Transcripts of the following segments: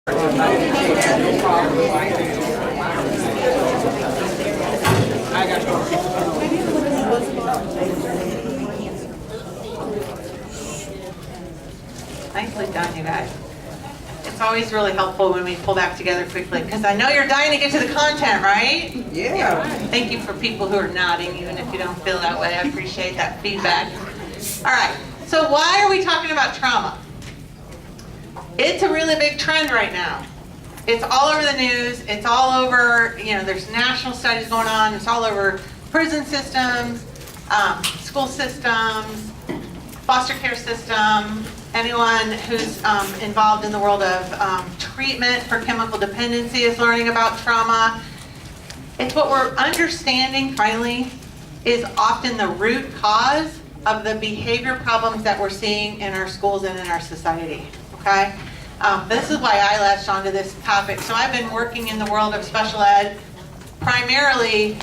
Nicely done, you guys. It's always really helpful when we pull back together quickly, because I know you're dying to get to the content, right? Yeah. Thank you for people who are nodding, even if you don't feel that way. I appreciate that feedback. All right, so why are we talking about trauma? It's a really big trend right now. It's all over the news. It's all over, there's national studies going on. It's all over prison systems, school systems, foster care system, anyone who's involved in the world of treatment for chemical dependency is learning about trauma. It's what we're understanding, finally, is often the root cause of the behavior problems that we're seeing in our schools and in our society, okay? This is why I latched onto this topic. So I've been working in the world of special ed, primarily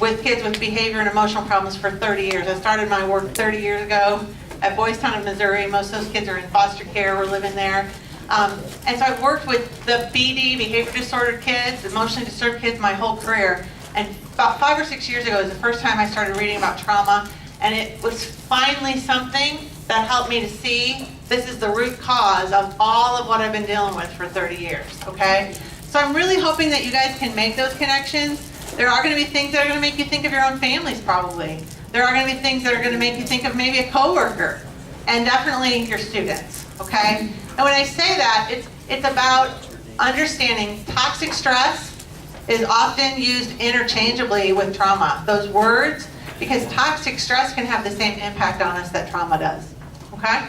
with kids with behavior and emotional problems for 30 years. I started my work 30 years ago at Boys Town of Missouri. Most of those kids are in foster care. We're living there. And so I've worked with the BD, behavior disordered kids, emotionally disturbed kids, my whole career. And about 5 or 6 years ago was the first time I started reading about trauma. And it was finally something that helped me to see this is the root cause of all of what I've been dealing with for 30 years, okay? So I'm really hoping that you guys can make those connections. There are going to be things that are going to make you think of your own families, probably. There are going to be things that are going to make you think of maybe a coworker, and definitely your students, okay? And when I say that, it's about understanding toxic stress is often used interchangeably with trauma. Those words, because toxic stress can have the same impact on us that trauma does, okay?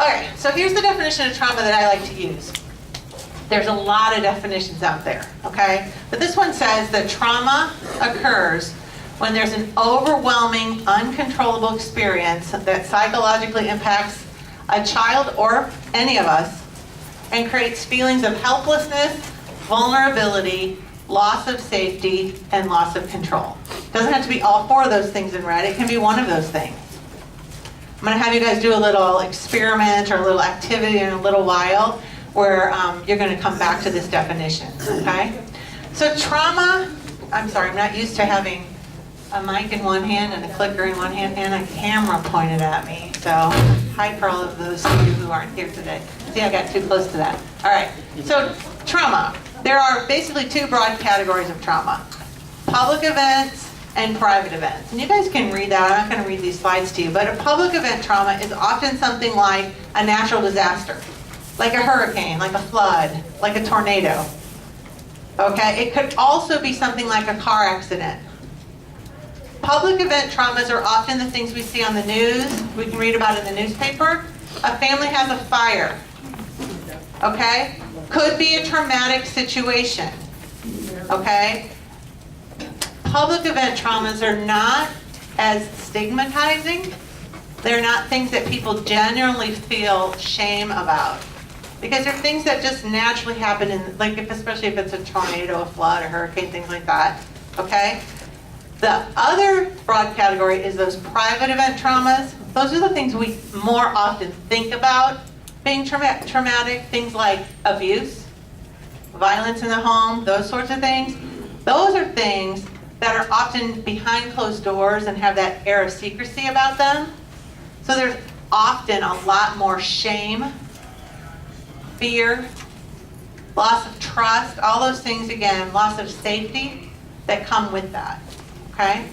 Okay, so here's the definition of trauma that I like to use. There's a lot of definitions out there, okay? But this one says that trauma occurs when there's an overwhelming, uncontrollable experience that psychologically impacts a child or any of us and creates feelings of helplessness, vulnerability, loss of safety, and loss of control. It doesn't have to be all 4 of those things in red. It can be one of those things. I'm going to have you guys do a little experiment or a little activity in a little while where you're going to come back to this definition, okay? So trauma, I'm sorry, I'm not used to having a mic in one hand and a clicker in one hand and a camera pointed at me. So hi for all of those of you who aren't here today. See, I got too close to that. All right, so trauma. There are basically 2 broad categories of trauma. Public events and private events. And you guys can read that. I'm not going to read these slides to you. But a public event trauma is often something like a natural disaster, like a hurricane, like a flood, like a tornado. Okay? It could also be something like a car accident. Public event traumas are often the things we see on the news. We can read about in the newspaper. A family has a fire. Okay? Could be a traumatic situation. Okay? Public event traumas are not as stigmatizing. They're not things that people generally feel shame about. Because they're things that just naturally happen, especially if it's a tornado, a flood, a hurricane, things like that. Okay? The other broad category is those private event traumas. Those are the things we more often think about being traumatic. Things like abuse, violence in the home, those sorts of things. Those are things that are often behind closed doors and have that air of secrecy about them. So there's often a lot more shame, fear, loss of trust, all those things, again, loss of safety that come with that, okay?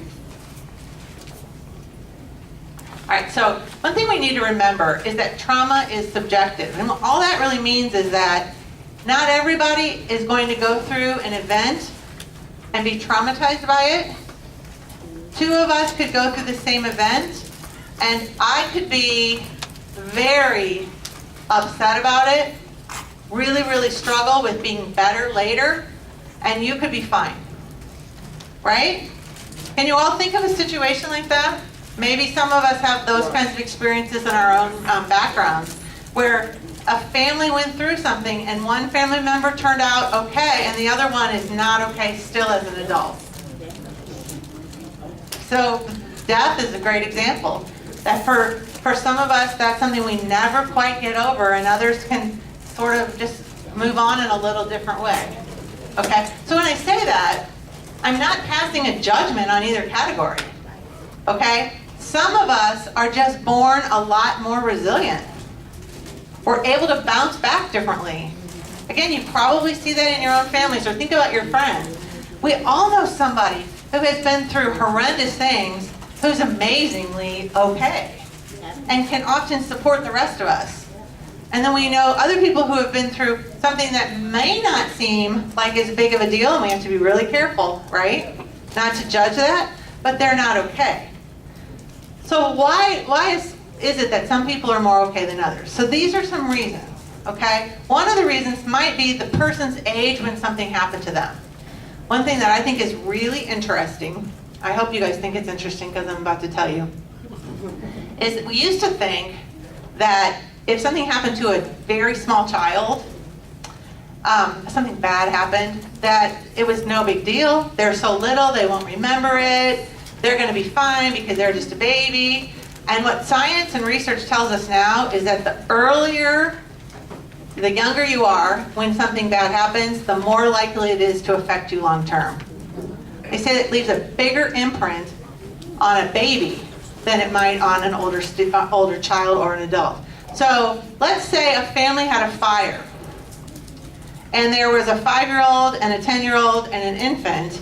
All right, so one thing we need to remember is that trauma is subjective. And all that really means is that not everybody is going to go through an event and be traumatized by it. 2 of us could go through the same event, and I could be very upset about it, really, really struggle with being better later, and you could be fine, right? Can you all think of a situation like that? Maybe some of us have those kinds of experiences in our own backgrounds, where a family went through something and one family member turned out okay and the other one is not okay still as an adult. So death is a great example. That for some of us, that's something we never quite get over, and others can sort of just move on in a little different way. Okay? So when I say that, I'm not passing a judgment on either category. Okay? Some of us are just born a lot more resilient. We're able to bounce back differently. Again, you probably see that in your own families, or think about your friends. We all know somebody who has been through horrendous things who's amazingly okay and can often support the rest of us. And then we know other people who have been through something that may not seem like as big of a deal, and we have to be really careful, right? Not to judge that, but they're not okay. So why is it that some people are more okay than others? So these are some reasons, okay? One of the reasons might be the person's age when something happened to them. One thing that I think is really interesting, I hope you guys think it's interesting because I'm about to tell you, is that we used to think that if something happened to a very small child, something bad happened, that it was no big deal. They're so little, they won't remember it. They're going to be fine because they're just a baby. And what science and research tells us now is that the younger you are when something bad happens, the more likely it is to affect you long term. They say it leaves a bigger imprint on a baby than it might on an older child or an adult. So let's say a family had a fire, and there was a 5-year-old and a 10-year-old and an infant,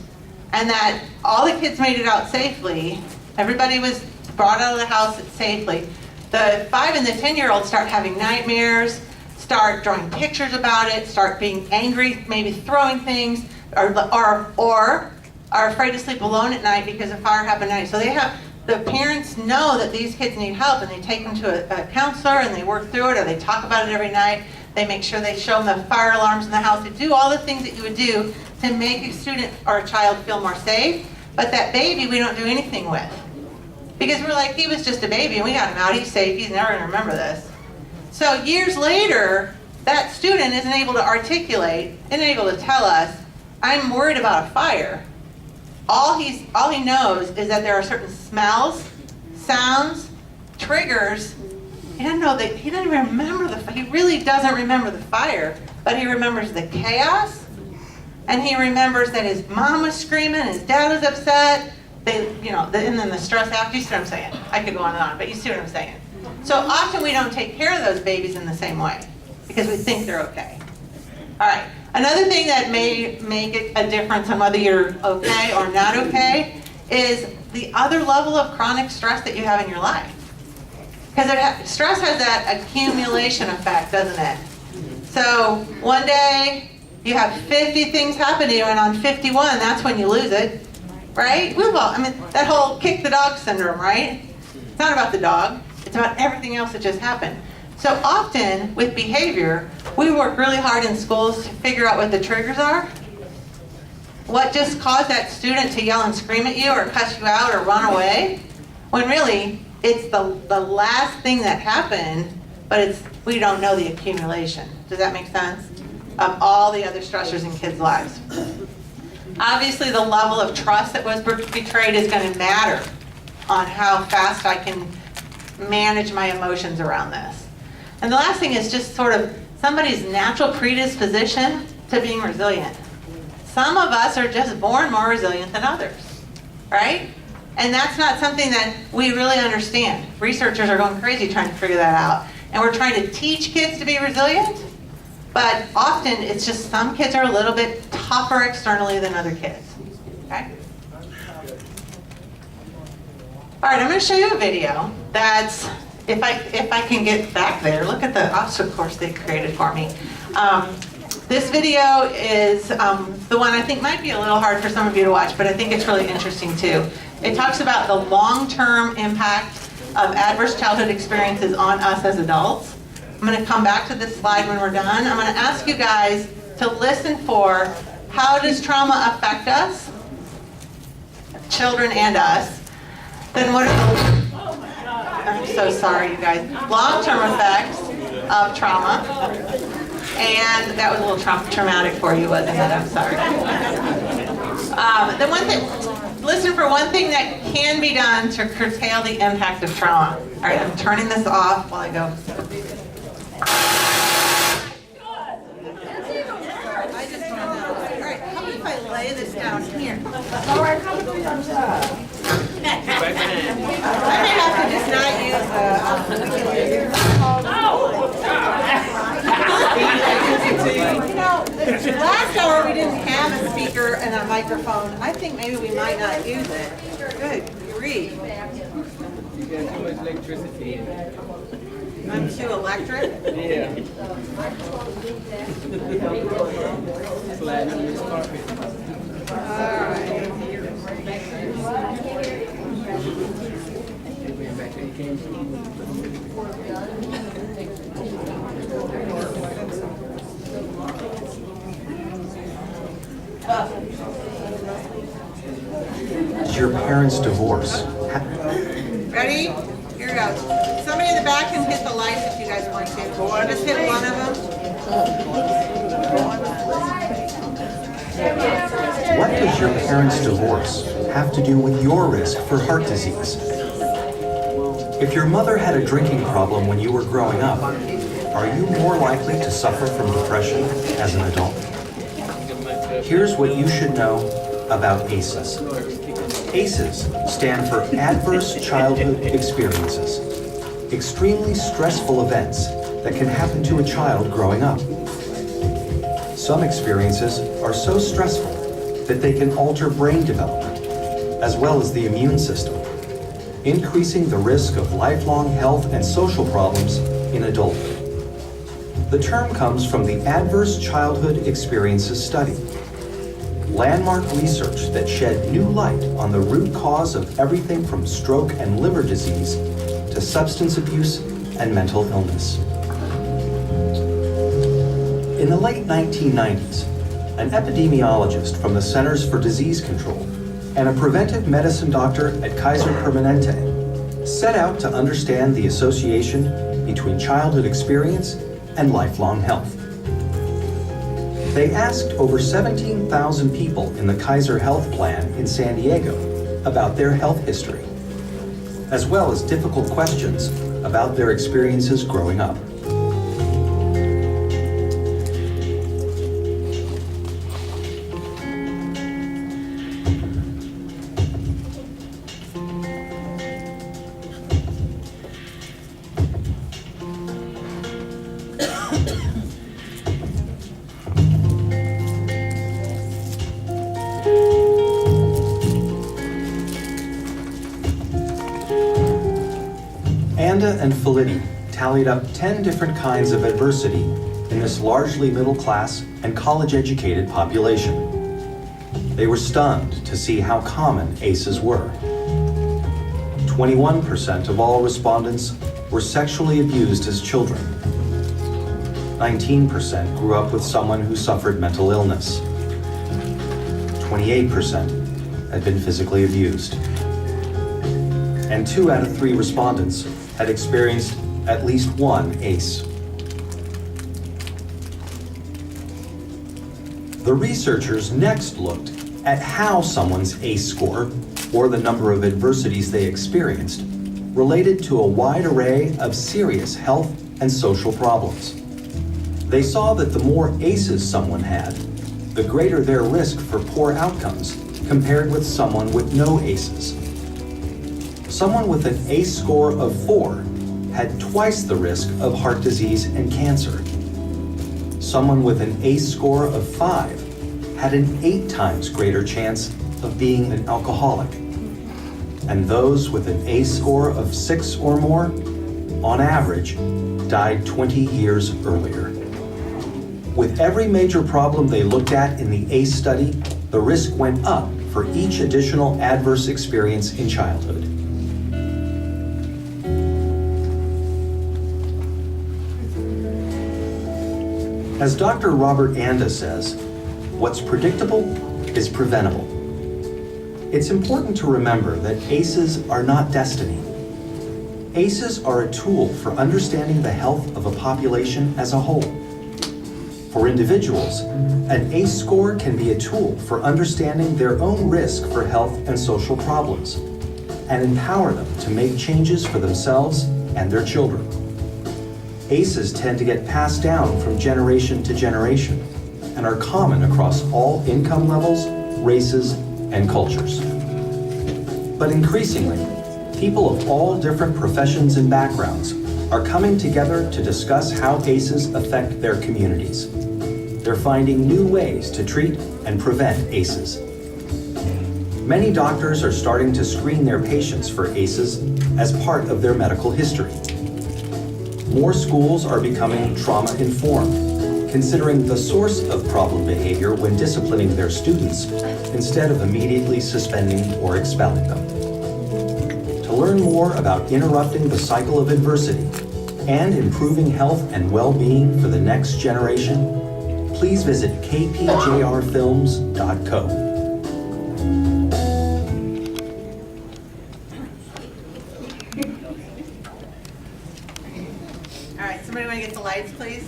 and that all the kids made it out safely. Everybody was brought out of the house safely. The 5 and the 10-year-old start having nightmares, start drawing pictures about it, start being angry, maybe throwing things, or are afraid to sleep alone at night because a fire happened at night. So the parents know that these kids need help, and they take them to a counselor, and they work through it, or they talk about it every night. They make sure they show them the fire alarms in the house. They do all the things that you would do to make a student or a child feel more safe. But that baby we don't do anything with. Because we're like, he was just a baby and we got him out, he's safe, he's never gonna remember this. So years later, that student isn't able to articulate, isn't able to tell us, I'm worried about a fire. All he knows is that there are certain smells, sounds, triggers. He doesn't know that, he doesn't remember he really doesn't remember the fire, but he remembers the chaos, and he remembers that his mom was screaming, his dad was upset, and then the stress after. You see what I'm saying? I could go on and on, but you see what I'm saying? So often we don't take care of those babies in the same way because we think they're okay. All right. Another thing that may make it a difference on whether you're okay or not okay is the other level of chronic stress that you have in your life. Because stress has that accumulation effect, doesn't it? So one day you have 50 things happen to you, and on 51, that's when you lose it. Right? That whole kick the dog syndrome, right? It's not about the dog. It's about everything else that just happened. So often with behavior, we work really hard in schools to figure out what the triggers are. What just caused that student to yell and scream at you or cuss you out or run away? When really, it's the last thing that happened, but we don't know the accumulation. Does that make sense? Of all the other stressors in kids' lives. Obviously, the level of trust that was betrayed is going to matter on how fast I can manage my emotions around this. And the last thing is just sort of somebody's natural predisposition to being resilient. Some of us are just born more resilient than others, right? And that's not something that we really understand. Researchers are going crazy trying to figure that out. And we're trying to teach kids to be resilient, but often it's just some kids are a little bit tougher externally than other kids, okay? All right, I'm going to show you a video that's, if I can get back there, look at the obstacle course they created for me. This video is the one I think might be a little hard for some of you to watch, but I think it's really interesting too. It talks about the long-term impact of adverse childhood experiences on us as adults. I'm going to come back to this slide when we're done. I'm going to ask you guys to listen for how does trauma affect us, children and us. Then what are the, I'm so sorry you guys, long-term effects of trauma. And that was a little traumatic for you, wasn't it? I'm sorry. Then one thing, listen for one thing that can be done to curtail the impact of trauma. All right, I'm turning this off while I go. I may have to just not use last hour we didn't have a speaker and a microphone. I think maybe we might not use it. Good grief. You got too much electricity in it. I'm too electric. Yeah. Slide on this carpet. Alright. Back where you came from. Your parents' divorce. Ready? Here we go. Somebody in the back can hit the lights if you guys want to. Just hit one of them. What does your parents' divorce have to do with your risk for heart disease? If your mother had a drinking problem when you were growing up, are you more likely to suffer from depression as an adult? Here's what you should know about ACEs. ACEs stand for Adverse Childhood Experiences, extremely stressful events that can happen to a child growing up. Some experiences are so stressful that they can alter brain development, as well as the immune system, increasing the risk of lifelong health and social problems in adulthood. The term comes from the Adverse Childhood Experiences Study, landmark research that shed new light on the root cause of everything from stroke and liver disease to substance abuse and mental illness. In the late 1990s, an epidemiologist from the Centers for Disease Control and a preventive medicine doctor at Kaiser Permanente set out to understand the association between childhood experience and lifelong health. They asked over 17,000 people in the Kaiser Health Plan in San Diego about their health history, as well as difficult questions about their experiences growing up. Anda and Felitti tallied up 10 different kinds of adversity in this largely middle-class and college-educated population. They were stunned to see how common ACEs were. 21% of all respondents were sexually abused as children. 19% grew up with someone who suffered mental illness. 28% had been physically abused. And 2 out of 3 respondents had experienced at least one ACE. The researchers next looked at how someone's ACE score, or the number of adversities they experienced, related to a wide array of serious health and social problems. They saw that the more ACEs someone had, the greater their risk for poor outcomes compared with someone with no ACEs. Someone with an ACE score of 4 had twice the risk of heart disease and cancer. Someone with an ACE score of 5 had an 8 times greater chance of being an alcoholic. And those with an ACE score of 6 or more, on average, died 20 years earlier. With every major problem they looked at in the ACE study, the risk went up for each additional adverse experience in childhood. As Dr. Robert Anda says, what's predictable is preventable. It's important to remember that ACEs are not destiny. ACEs are a tool for understanding the health of a population as a whole. For individuals, an ACE score can be a tool for understanding their own risk for health and social problems, and empower them to make changes for themselves and their children. ACEs tend to get passed down from generation to generation and are common across all income levels, races, and cultures. But increasingly, people of all different professions and backgrounds are coming together to discuss how ACEs affect their communities. They're finding new ways to treat and prevent ACEs. Many doctors are starting to screen their patients for ACEs as part of their medical history. More schools are becoming trauma-informed, considering the source of problem behavior when disciplining their students instead of immediately suspending or expelling them. To learn more about interrupting the cycle of adversity and improving health and well-being for the next generation, please visit kpjrfilms.co. All right, somebody want to get the lights, please?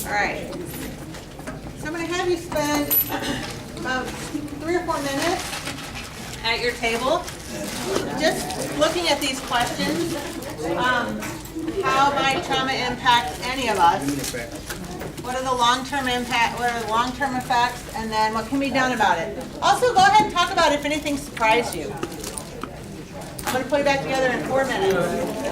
All right. So I'm going to have you spend about 3 or 4 minutes at your table just looking at these questions. How might trauma impact any of us? What are the long-term impact? What are the long-term effects? And then what can be done about it? Also, go ahead and talk about if anything surprised you. I'm going to put it back together in 4 minutes.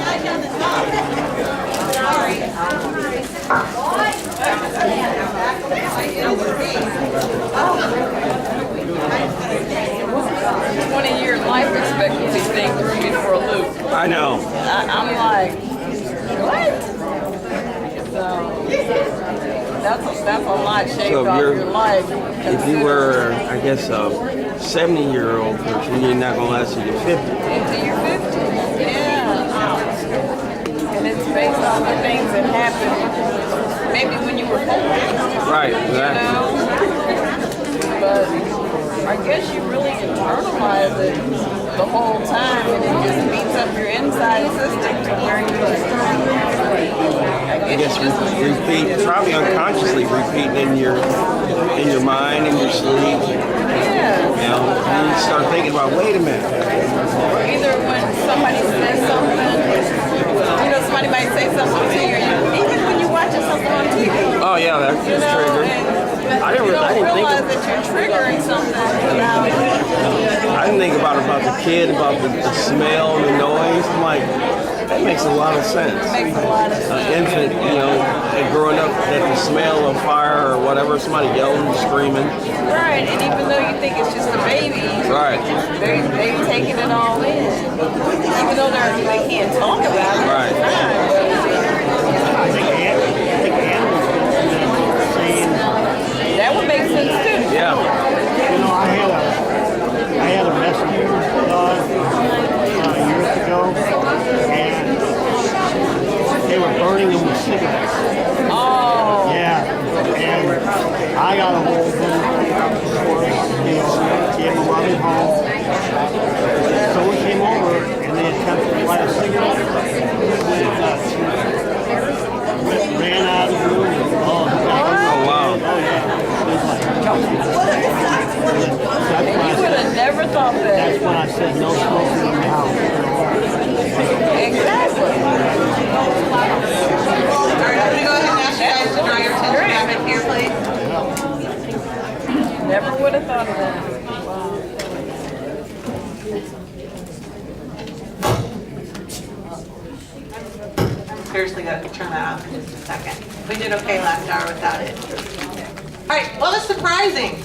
I done the top. Sorry. 20-year life expectancy thing threw me for a loop. I know. I'm like, what? So that's a lot shaped So off you're- your life. If you were, I guess, a 70-year-old person, you're not going to last till you're 50. Into your 50s, yeah. And it's based on the things that happened maybe when you were 40. Right, You exactly. know? But I guess you really internalize it the whole time, and it just beats up your inside system to where you I guess repeat, probably unconsciously repeating in your mind, in your sleep. yeah. You know, you start thinking about, wait a minute. Or either when somebody says something, somebody might say something to you, even when you're watching something on TV. Oh yeah, that's You know, triggered. and I didn't you don't think realize that you're triggering something about it. I didn't think about the kid, about the smell and the noise. I'm like, that makes a lot of sense. It makes a lot of sense. An infant, and growing up at the smell of fire or whatever, somebody yelling, screaming. Right, and even though you think it's just a baby, Right. they're taking it all in. Even though they can't talk about it. Right. I think animals saying, That would make sense too. Yeah. I had a rescue dog years ago, and they were burning them with cigarettes. Oh. Yeah, and I got a hold of them, gave them a loving home. Someone came over and they attempted to light a cigarette. Ran out of the room. Oh wow. You would have never thought that. That's when I said no smoking in the house. Exactly. All right, I'm going to go ahead and ask you guys to draw your attention back in here, please. Never would have thought of that. Seriously, got to turn that off in just a second. We did okay last hour without it. All right, what was surprising?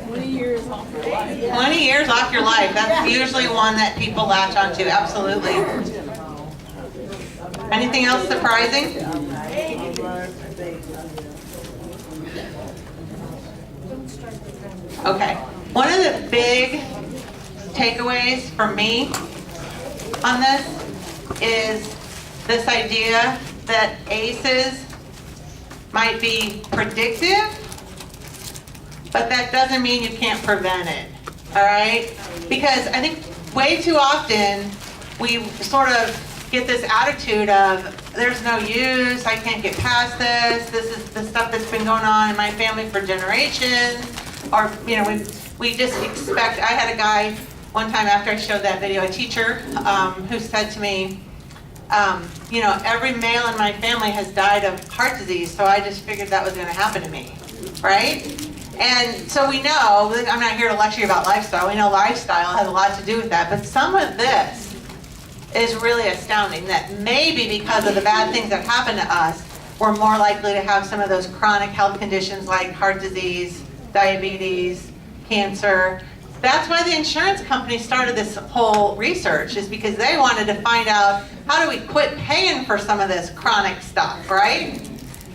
20 years off your life. 20 years off your life. That's usually one that people latch onto, absolutely. Anything else surprising? Okay. One of the big takeaways for me on this is this idea that ACEs might be predictive, but that doesn't mean you can't prevent it, all right? Because I think way too often we sort of get this attitude of, there's no use, I can't get past this is the stuff that's been going on in my family for generations, or, we just expect, I had a guy one time after I showed that video, a teacher who said to me, every male in my family has died of heart disease, so I just figured that was going to happen to me, right? And so we know, I'm not here to lecture you about lifestyle, we know lifestyle has a lot to do with that, but some of this is really astounding, that maybe because of the bad things that happen to us, we're more likely to have some of those chronic health conditions like heart disease, diabetes, cancer. That's why the insurance company started this whole research, is because they wanted to find out, how do we quit paying for some of this chronic stuff, right?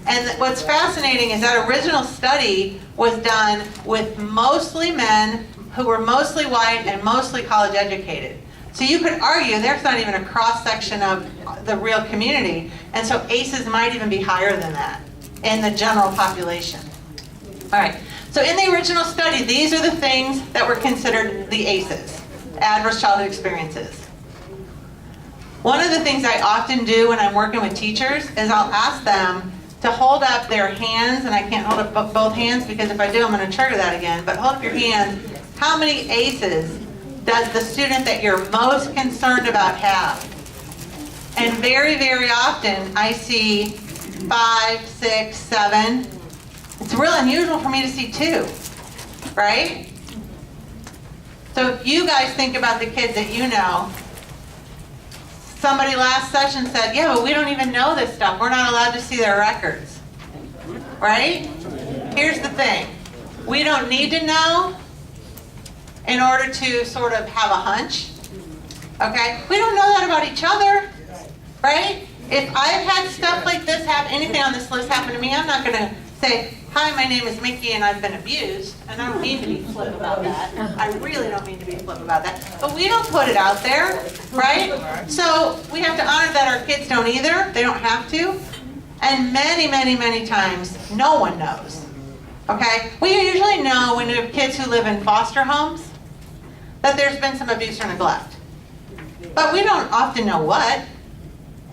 And what's fascinating is that original study was done with mostly men who were mostly white and mostly college educated. So you could argue there's not even a cross-section of the real community, and so ACEs might even be higher than that in the general population. All right, so in the original study, these are the things that were considered the ACEs, adverse childhood experiences. One of the things I often do when I'm working with teachers is I'll ask them to hold up their hands, and I can't hold up both hands because if I do, I'm going to trigger that again, but hold up your hands. How many ACEs does the student that you're most concerned about have? And very, very often I see 5, 6, 7. It's real unusual for me to see 2, right? So if you guys think about the kids that you know, somebody last session said, yeah, but we don't even know this stuff. We're not allowed to see their records, right? Here's the thing. We don't need to know in order to sort of have a hunch, okay? We don't know that about each other, right? If I've had stuff like this happen, anything on this list happen to me, I'm not going to say, hi, my name is Mickey and I've been abused. And I don't mean to be flip about that. I really don't mean to be flip about that. But we don't put it out there, right? So we have to honor that our kids don't either. They don't have to. And many, many, many times, no one knows, okay? We usually know when we have kids who live in foster homes that there's been some abuse or neglect. But we don't often know what.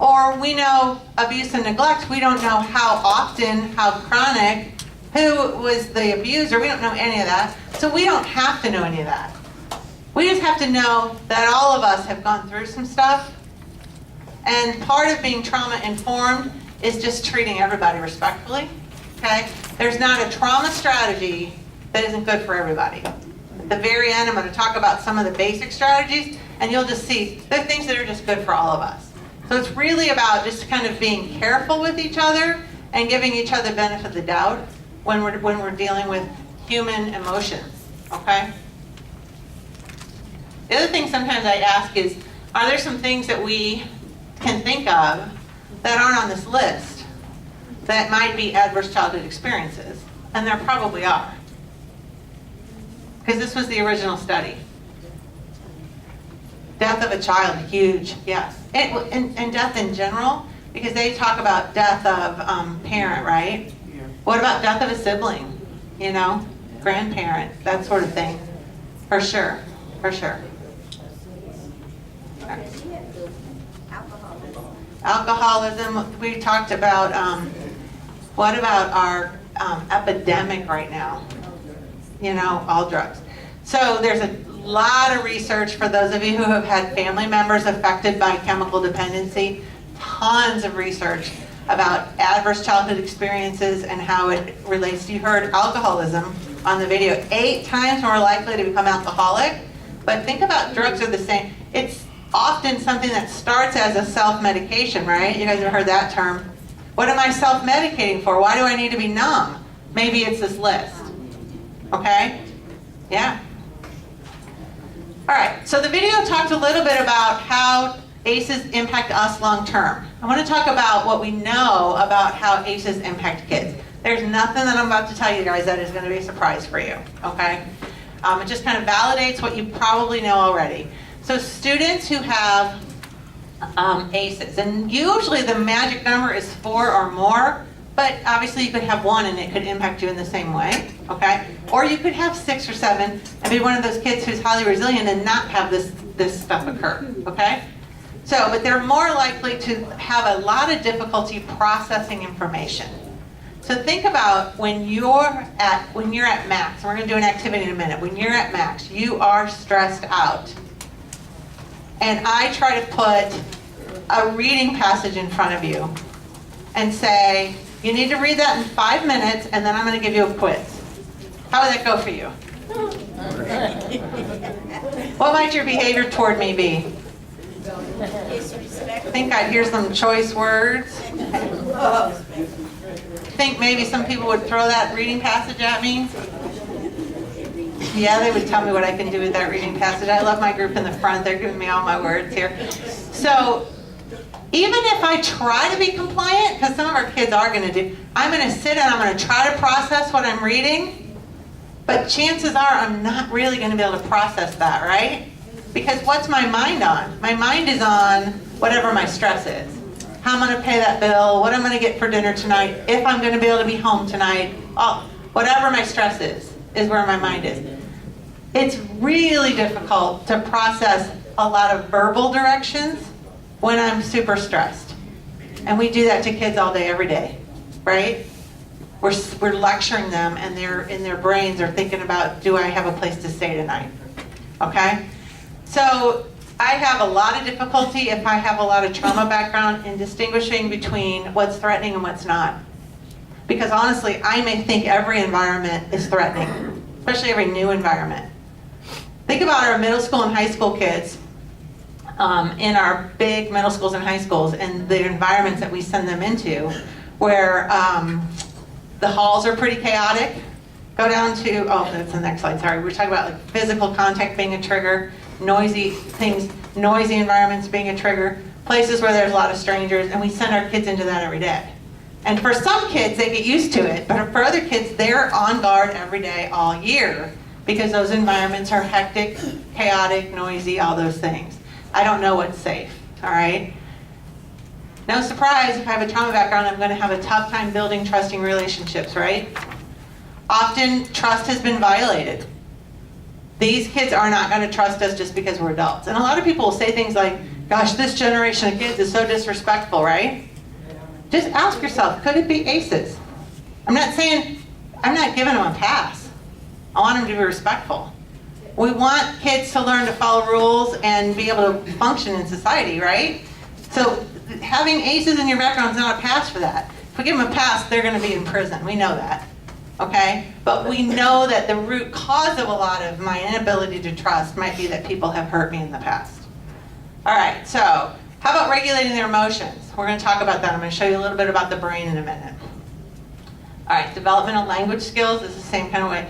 Or we know abuse and neglect, we don't know how often, how chronic, who was the abuser, we don't know any of that. So we don't have to know any of that. We just have to know that all of us have gone through some stuff. And part of being trauma informed is just treating everybody respectfully, okay? There's not a trauma strategy that isn't good for everybody. At the very end, I'm going to talk about some of the basic strategies, and you'll just see there are things that are just good for all of us. So it's really about just kind of being careful with each other and giving each other the benefit of the doubt when we're dealing with human emotions, okay? The other thing sometimes I ask is, are there some things that we can think of that aren't on this list that might be adverse childhood experiences? And there probably are. Because this was the original study. Death of a child, huge, yes. And death in general, because they talk about death of parent, right? Yeah. What about death of a sibling? Grandparent, that sort of thing. For sure, for sure. Okay. Alcoholism, we talked about, what about our epidemic right now? All drugs. So there's a lot of research for those of you who have had family members affected by chemical dependency. Tons of research about adverse childhood experiences and how it relates to, you heard alcoholism on the video, 8 times more likely to become alcoholic. But think about drugs are the same. It's often something that starts as a self-medication, right? You guys have heard that term. What am I self-medicating for? Why do I need to be numb? Maybe it's this list. Okay? Yeah. All right, so the video talked a little bit about how ACEs impact us long term. I want to talk about what we know about how ACEs impact kids. There's nothing that I'm about to tell you guys that is going to be a surprise for you, okay? It just kind of validates what you probably know already. So students who have ACEs, and usually the magic number is 4 or more, but obviously you could have 1 and it could impact you in the same way, okay? Or you could have 6 or 7 and be one of those kids who's highly resilient and not have this stuff occur, okay? But they're more likely to have a lot of difficulty processing information. So think about when you're at max. We're going to do an activity in a minute. When you're at max, you are stressed out. And I try to put a reading passage in front of you and say, you need to read that in 5 minutes, and then I'm going to give you a quiz. How would that go for you? What might your behavior toward me be? I think I'd hear some choice words. Think maybe some people would throw that reading passage at me. Yeah, they would tell me what I can do with that reading passage. I love my group in the front. They're giving me all my words here. So even if I try to be compliant, because some of our kids are going to do, I'm going to sit and I'm going to try to process what I'm reading, but chances are I'm not really going to be able to process that, right? Because what's my mind on? My mind is on whatever my stress is. How I'm going to pay that bill, what I'm going to get for dinner tonight, if I'm going to be able to be home tonight, whatever my stress is where my mind is. It's really difficult to process a lot of verbal directions when I'm super stressed. And we do that to kids all day, every day, right? We're lecturing them, and they're in their brains are thinking about, do I have a place to stay tonight? Okay? So I have a lot of difficulty if I have a lot of trauma background in distinguishing between what's threatening and what's not. Because honestly, I may think every environment is threatening, especially every new environment. Think about our middle school and high school kids in our big middle schools and high schools and the environments that we send them into where the halls are pretty chaotic. Go down to, that's the next slide, sorry. We're talking about like physical contact being a trigger, noisy things, noisy environments being a trigger, places where there's a lot of strangers, and we send our kids into that every day. And for some kids, they get used to it, but for other kids, they're on guard every day, all year, because those environments are hectic, chaotic, noisy, all those things. I don't know what's safe, all right? No surprise, if I have a trauma background, I'm going to have a tough time building trusting relationships, right? Often, trust has been violated. These kids are not going to trust us just because we're adults. And a lot of people will say things like, gosh, this generation of kids is so disrespectful, right? Just ask yourself, could it be ACEs? I'm not giving them a pass. I want them to be respectful. We want kids to learn to follow rules and be able to function in society, right? So having ACEs in your background is not a pass for that. If we give them a pass, they're going to be in prison. We know that. Okay? But we know that the root cause of a lot of my inability to trust might be that people have hurt me in the past. All right, so how about regulating their emotions? We're going to talk about that. I'm going to show you a little bit about the brain in a minute. All right, developmental language skills is the same kind of way.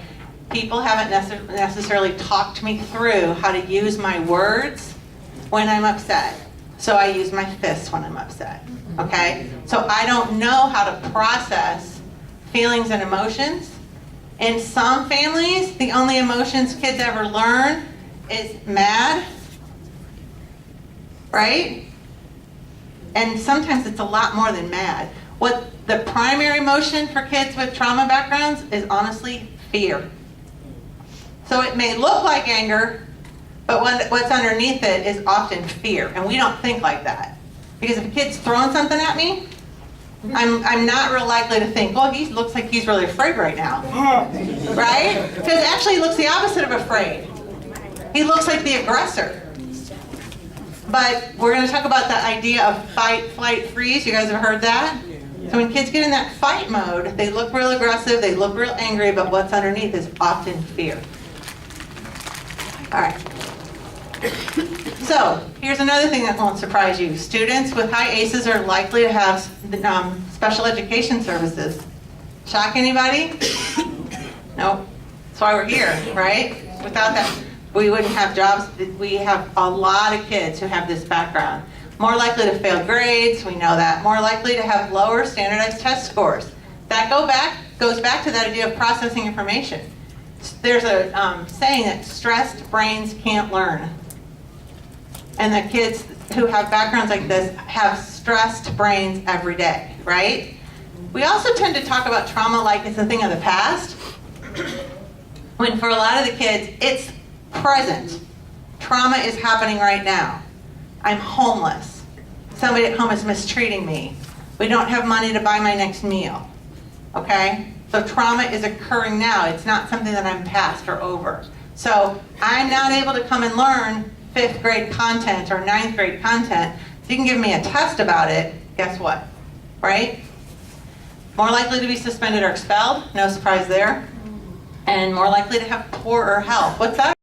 People haven't necessarily talked me through how to use my words when I'm upset. So I use my fists when I'm upset. Okay? So I don't know how to process feelings and emotions. In some families, the only emotions kids ever learn is mad, right? And sometimes it's a lot more than mad. What the primary emotion for kids with trauma backgrounds is honestly fear. So it may look like anger, but what's underneath it is often fear, and we don't think like that. Because if a kid's throwing something at me, I'm not real likely to think, well, he looks like he's really afraid right now, right? Because actually he looks the opposite of afraid. He looks like the aggressor. But we're going to talk about the idea of fight, flight, freeze. You guys have heard that? So when kids get in that fight mode, they look real aggressive, they look real angry, but what's underneath is often fear. All right. So here's another thing that won't surprise you. Students with high ACEs are likely to have special education services. Shock anybody? Nope. That's why we're here, right? Without that, we wouldn't have jobs. We have a lot of kids who have this background. More likely to fail grades, we know that. More likely to have lower standardized test scores. That goes back to that idea of processing information. There's a saying that stressed brains can't learn. And the kids who have backgrounds like this have stressed brains every day, right? We also tend to talk about trauma like it's a thing of the past, when for a lot of the kids, it's present. Trauma is happening right now. I'm homeless. Somebody at home is mistreating me. We don't have money to buy my next meal. okay? So trauma is occurring now. It's not something that I'm past or over. So I'm not able to come and learn 5th grade content or 9th grade content. So you can give me a test about it, guess what, right? More likely to be suspended or expelled, no surprise there. And more likely to have poorer health. What's that